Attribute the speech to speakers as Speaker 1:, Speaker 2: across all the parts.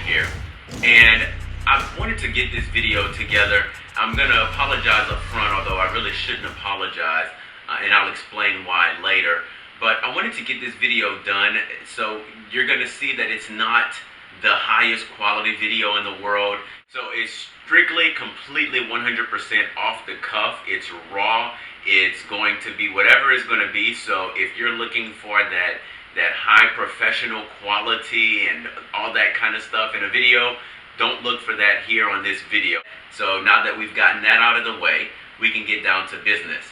Speaker 1: here, and I wanted to get this video together. I'm going to apologize up front, although I really shouldn't apologize, and I'll explain why later. But I wanted to get this video done, so you're going to see that it's not the highest quality video in the world. So it's strictly, completely 100% off the cuff. It's raw. It's going to be whatever it's going to be. So if you're looking for that high professional quality and all that kind of stuff in a video, don't look for that here on this video. So now that we've gotten that out of the way, we can get down to business.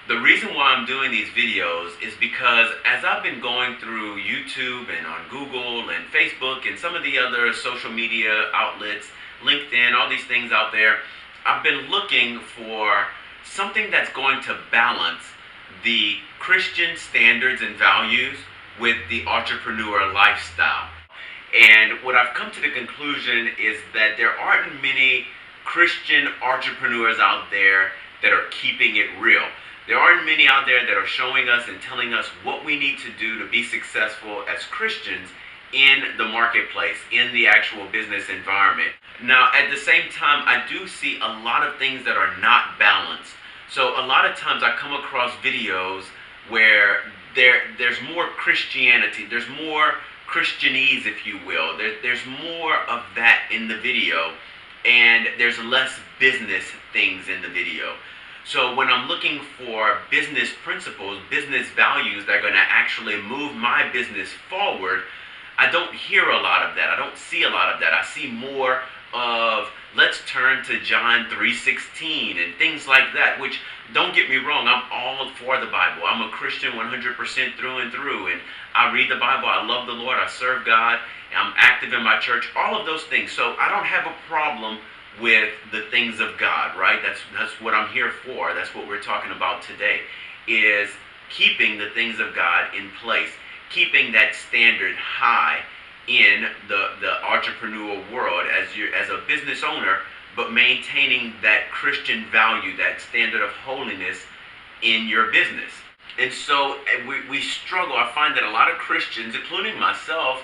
Speaker 1: The reason why I'm doing these videos is because as I've been going through YouTube and on Google and Facebook and some of the other social media outlets, LinkedIn, all these things out there, I've been looking for something that's going to balance the Christian standards and values with the entrepreneur lifestyle. And what I've come to the conclusion is that there aren't many Christian entrepreneurs out there that are keeping it real. There aren't many out there that are showing us and telling us what we need to do to be successful as Christians in the marketplace, in the actual business environment. Now, at the same time, I do see a lot of things that are not balanced. So a lot of times I come across videos where there's more Christianity, there's more Christianese, if you will. There's more of that in the video, and there's less business things in the video. So when I'm looking for business principles, business values that are going to actually move my business forward, I don't hear a lot of that. I don't see a lot of that. I see more of let's turn to John 3:16 and things like that, which, don't get me wrong, I'm all for the Bible. I'm a Christian 100% through and through, and I read the Bible. I love the Lord. I serve God. I'm active in my church, all of those things. So I don't have a problem with the things of God, right? That's what I'm here for. That's what we're talking about today, is keeping the things of God in place, keeping that standard high in the entrepreneurial world as a business owner, but maintaining that Christian value, that standard of holiness in your business. And so we struggle. I find that a lot of Christians, including myself,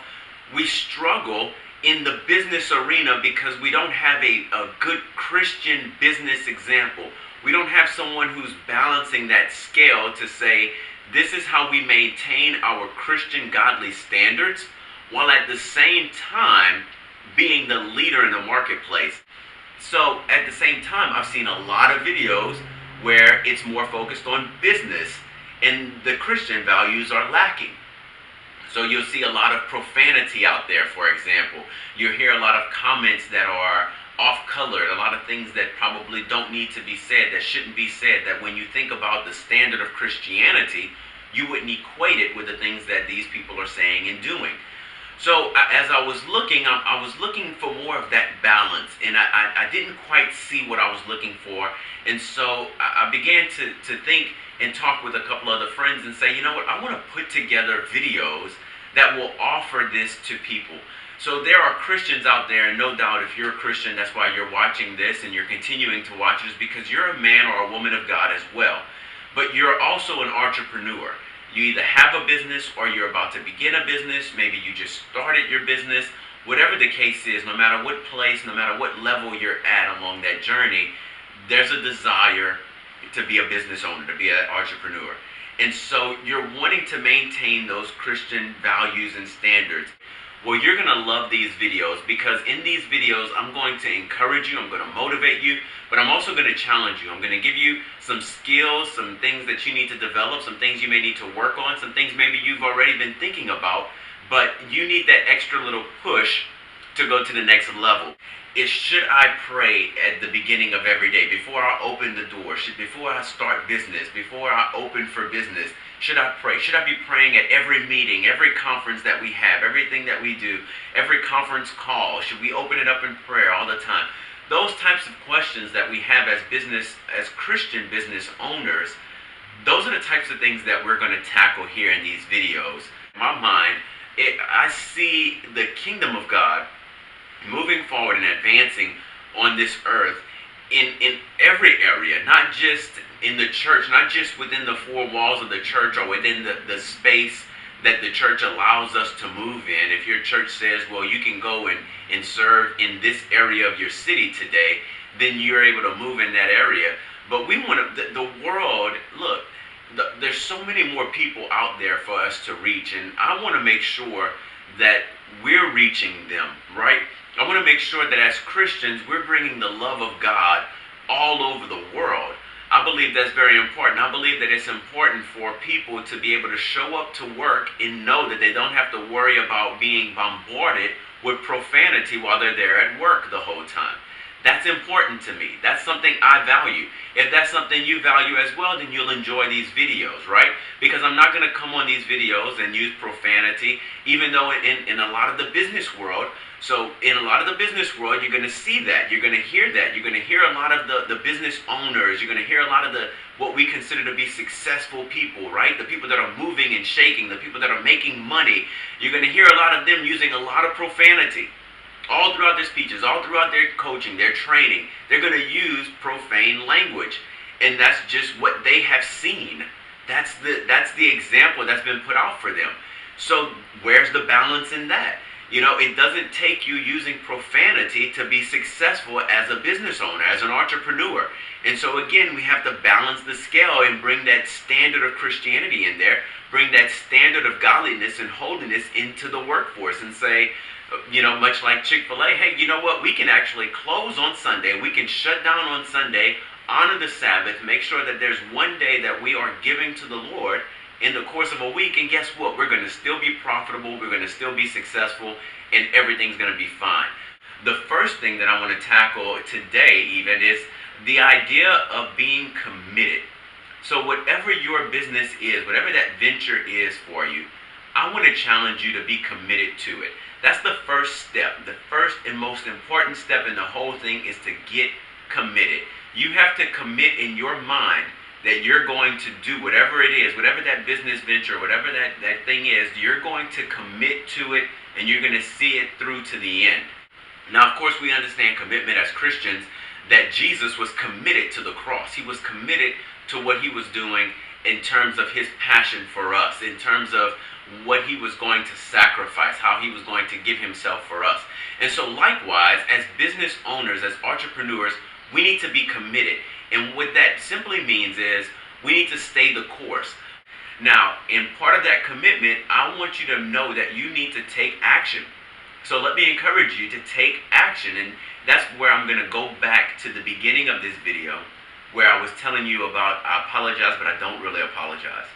Speaker 1: we struggle in the business arena because we don't have a good Christian business example. We don't have someone who's balancing that scale to say, this is how we maintain our Christian godly standards, while at the same time being the leader in the marketplace. So at the same time, I've seen a lot of videos where it's more focused on business and the Christian values are lacking. So you'll see a lot of profanity out there, for example. You'll hear a lot of comments that are off-colored, a lot of things that probably don't need to be said, that shouldn't be said, that when you think about the standard of Christianity, you wouldn't equate it with the things that these people are saying and doing. So as I was looking, I was looking for more of that balance, and I didn't quite see what I was looking for. And so I began to think and talk with a couple other friends and say, you know what, I want to put together videos that will offer this to people. So there are Christians out there, and no doubt if you're a Christian, that's why you're watching this and you're continuing to watch this, because you're a man or a woman of God as well. But you're also an entrepreneur. You either have a business or you're about to begin a business. Maybe you just started your business. Whatever the case is, no matter what place, no matter what level you're at along that journey, there's a desire to be a business owner, to be an entrepreneur. And so you're wanting to maintain those Christian values and standards. Well, you're going to love these videos, because in these videos, I'm going to encourage you, I'm going to motivate you, but I'm also going to challenge you. I'm going to give you some skills, some things that you need to develop, some things you may need to work on, some things maybe you've already been thinking about, but you need that extra little push to go to the next level. Is, should I pray at the beginning of every day, before I open the door, before I start business, before I open for business? Should I pray? Should I be praying at every meeting, every conference that we have, everything that we do, every conference call? Should we open it up in prayer all the time? Those types of questions that we have as Christian business owners, those are the types of things that we're going to tackle here in these videos. In my mind, I see the kingdom of God moving forward and advancing on this earth in every area, not just in the church, not just within the four walls of the church or within the space that the church allows us to move in. If your church says, well, you can go and serve in this area of your city today, then you're able to move in that area. But we want to, the world, look, there's so many more people out there for us to reach, and I want to make sure that we're reaching them, right? I want to make sure that as Christians, we're bringing the love of God all over the world. I believe that's very important. I believe that it's important for people to be able to show up to work and know that they don't have to worry about being bombarded with profanity while they're there at work the whole time. That's important to me. That's something I value. If that's something you value as well, then you'll enjoy these videos, right? Because I'm not going to come on these videos and use profanity, even though in a lot of the business world, so in a lot of the business world, you're going to see that. You're going to hear that. You're going to hear a lot of the business owners. You're going to hear a lot of what we consider to be successful people, right? The people that are moving and shaking, the people that are making money. You're going to hear a lot of them using a lot of profanity. All throughout their speeches, all throughout their coaching, their training, they're going to use profane language. And that's just what they have seen. That's the example that's been put out for them. So where's the balance in that? You know, it doesn't take you using profanity to be successful as a business owner, as an entrepreneur. And so again, we have to balance the scale and bring that standard of Christianity in there, bring that standard of godliness and holiness into the workforce and say, you know, much like Chick-fil-A, hey, you know what? We can actually close on Sunday. We can shut down on Sunday, honor the Sabbath, make sure that there's one day that we are giving to the Lord in the course of a week. And guess what? We're going to still be profitable. We're going to still be successful, and everything's going to be fine. The first thing that I want to tackle today even is the idea of being committed. So whatever your business is, whatever that venture is for you, I want to challenge you to be committed to it. That's the first step. The first and most important step in the whole thing is to get committed. You have to commit in your mind that you're going to do whatever it is, whatever that business venture, whatever that thing is, you're going to commit to it and you're going to see it through to the end. Now, of course, we understand commitment as Christians, that Jesus was committed to the cross. He was committed to what he was doing in terms of his passion for us, in terms of what he was going to sacrifice, how he was going to give himself for us. And so likewise, as business owners, as entrepreneurs, we need to be committed. And what that simply means is we need to stay the course. Now, in part of that commitment, I want you to know that you need to take action. So let me encourage you to take action. And that's where I'm going to go back to the beginning of this video, where I was telling you about, I apologize, but I don't really apologize.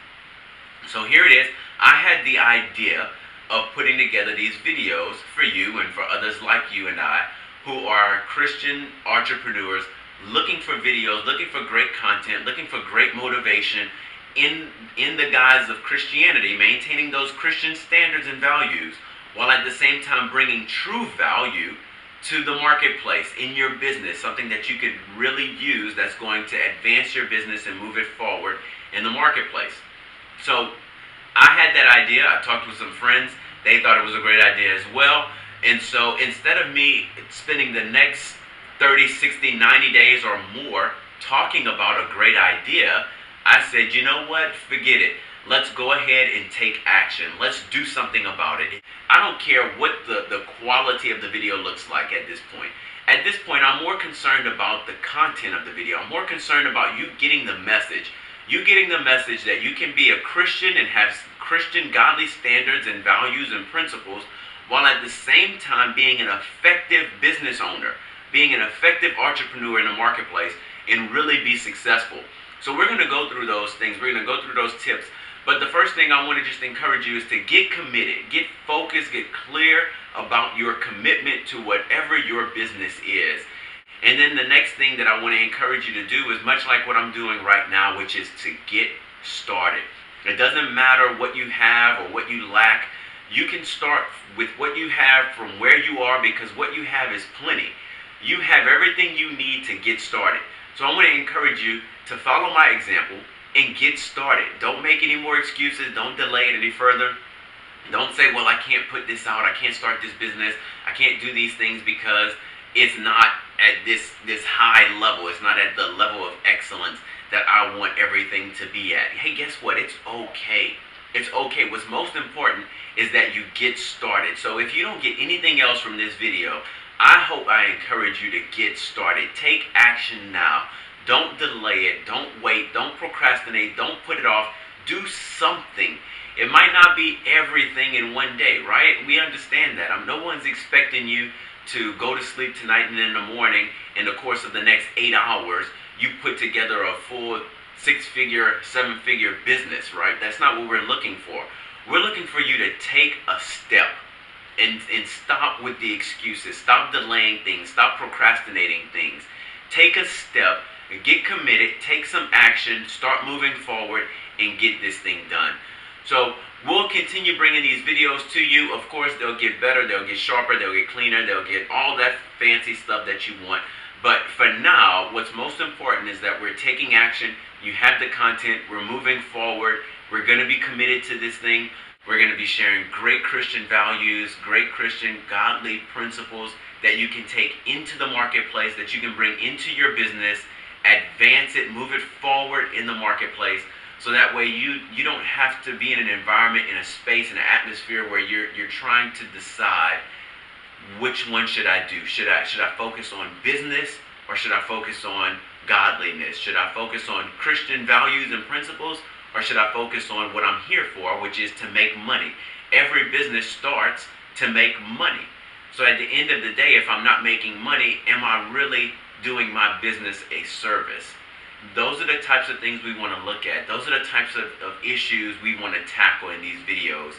Speaker 1: So here it is. I had the idea of putting together these videos for you and for others like you and I who are Christian entrepreneurs looking for videos, looking for great content, looking for great motivation in the guise of Christianity, maintaining those Christian standards and values, while at the same time bringing true value to the marketplace in your business, something that you could really use that's going to advance your business and move it forward in the marketplace. So I had that idea. I talked with some friends. They thought it was a great idea as well. And so instead of me spending the next 30, 60, 90 days or more talking about a great idea, I said, you know what? Forget it. Let's go ahead and take action. Let's do something about it. I don't care what the quality of the video looks like at this point. At this point, I'm more concerned about the content of the video. I'm more concerned about you getting the message. You getting the message that you can be a Christian and have Christian godly standards and values and principles, while at the same time being an effective business owner, being an effective entrepreneur in the marketplace, and really be successful. So we're going to go through those things. We're going to go through those tips. But the first thing I want to just encourage you is to get committed, get focused, get clear about your commitment to whatever your business is. And then the next thing that I want to encourage you to do is much like what I'm doing right now, which is to get started. It doesn't matter what you have or what you lack. You can start with what you have from where you are, because what you have is plenty. You have everything you need to get started. So I want to encourage you to follow my example and get started. Don't make any more excuses. Don't delay it any further. Don't say, well, I can't put this out. I can't start this business. I can't do these things because it's not at this high level. It's not at the level of excellence that I want everything to be at. Hey, guess what? It's okay. It's okay. What's most important is that you get started. So if you don't get anything else from this video, I hope I encourage you to get started. Take action now. Don't delay it. Don't wait. Don't procrastinate. Don't put it off. Do something. It might not be everything in one day, right? We understand that. No one's expecting you to go to sleep tonight and in the morning, in the course of the next 8 hours, you put together a full 6-figure, 7-figure business, right? That's not what we're looking for. We're looking for you to take a step and stop with the excuses. Stop delaying things. Stop procrastinating things. Take a step, get committed, take some action, start moving forward, and get this thing done. So we'll continue bringing these videos to you. Of course, they'll get better, they'll get sharper, they'll get cleaner, they'll get all that fancy stuff that you want. But for now, what's most important is that we're taking action. You have the content. We're moving forward. We're going to be committed to this thing. We're going to be sharing great Christian values, great Christian godly principles that you can take into the marketplace, that you can bring into your business, advance it, move it forward in the marketplace. So that way you don't have to be in an environment, in a space, in an atmosphere where you're trying to decide, which one should I do? Should I focus on business, or should I focus on godliness? Should I focus on Christian values and principles, or should I focus on what I'm here for, which is to make money? Every business starts to make money. So at the end of the day, if I'm not making money, am I really doing my business a service? Those are the types of things we want to look at. Those are the types of issues we want to tackle in these videos.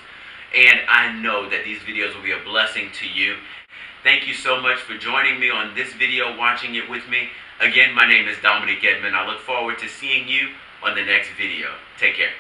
Speaker 1: And I know that these videos will be a blessing to you. Thank you so much for joining me on this video, watching it with me. Again, my name is Dominique Edmond. I look forward to seeing you on the next video. Take care.